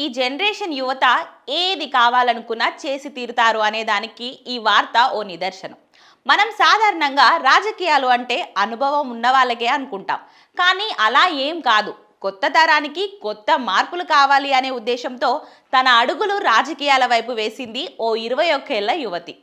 ఈ జనరేషన్ యువత ఏది కావాలనుకున్నా చేసి తీరుతారు అనే దానికి ఈ వార్త ఓ నిదర్శనం. మనం సాధారణంగా రాజకీయాలు అంటే అనుభవం ఉన్న వాళ్ళకే అనుకుంటాం. కానీ అలా ఏం కాదు. కొత్త తరానికి కొత్త మార్పులు కావాలి అనే ఉద్దేశంతో తన అడుగులు రాజకీయాల వైపు వేసింది ఓ 21 ఏళ్ల యువతి.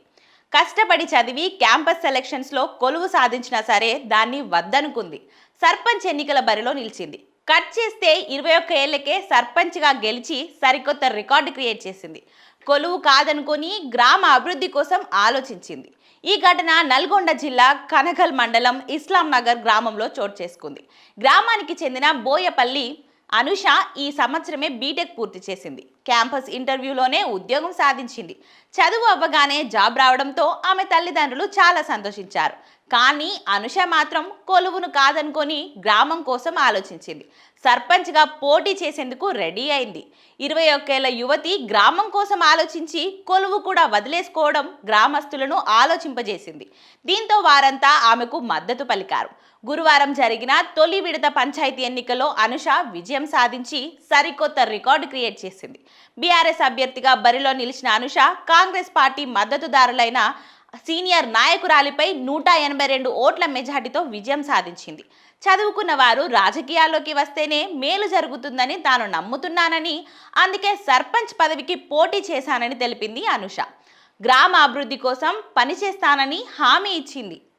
కష్టపడి చదివి క్యాంపస్ సెలక్షన్స్లో కొలువు సాధించినా సరే దాన్ని వద్దనుకుంది. సర్పంచ్ ఎన్నికల బరిలో నిలిచింది. కట్ చేస్తే 21 ఏళ్లకే సర్పంచ్గా గెలిచి సరికొత్త రికార్డు క్రియేట్ చేసింది. కొలువు కాదనుకొని గ్రామ అభివృద్ధి కోసం ఆలోచించింది. ఈ ఘటన నల్గొండ జిల్లా కనగల్ మండలం ఇస్లాం నగర్ గ్రామంలో చోటు చేసుకుంది. గ్రామానికి చెందిన బోయపల్లి అనుష ఈ సంవత్సరమే బీటెక్ పూర్తి చేసింది. క్యాంపస్ ఇంటర్వ్యూలోనే ఉద్యోగం సాధించింది. చదువు అవ్వగానే జాబ్ రావడంతో ఆమె తల్లిదండ్రులు చాలా సంతోషించారు. కానీ అనుష మాత్రం కొలువును కాదనుకొని గ్రామం కోసం ఆలోచించింది. సర్పంచ్గా పోటీ చేసేందుకు రెడీ అయింది. 21 ఏళ్ల యువతి గ్రామం కోసం ఆలోచించి కొలువు కూడా వదిలేసుకోవడం గ్రామస్తులను ఆలోచింపజేసింది. దీంతో వారంతా ఆమెకు మద్దతు పలికారు. గురువారం జరిగిన తొలి విడత పంచాయతీ ఎన్నికల్లో అనుష విజయం సాధించి సరికొత్త రికార్డు క్రియేట్ చేసింది. బీఆర్ఎస్ అభ్యర్థిగా బరిలో నిలిచిన అనుష కాంగ్రెస్ పార్టీ మద్దతుదారులైన సీనియర్ నాయకురాలిపై 182 ఓట్ల మెజార్టీతో విజయం సాధించింది. చదువుకున్న వారు రాజకీయాల్లోకి వస్తేనే మేలు జరుగుతుందని తాను నమ్ముతున్నానని, అందుకే సర్పంచ్ పదవికి పోటీ చేశానని తెలిపింది అనుష. గ్రామ అభివృద్ధి కోసం పనిచేస్తానని హామీ ఇచ్చింది.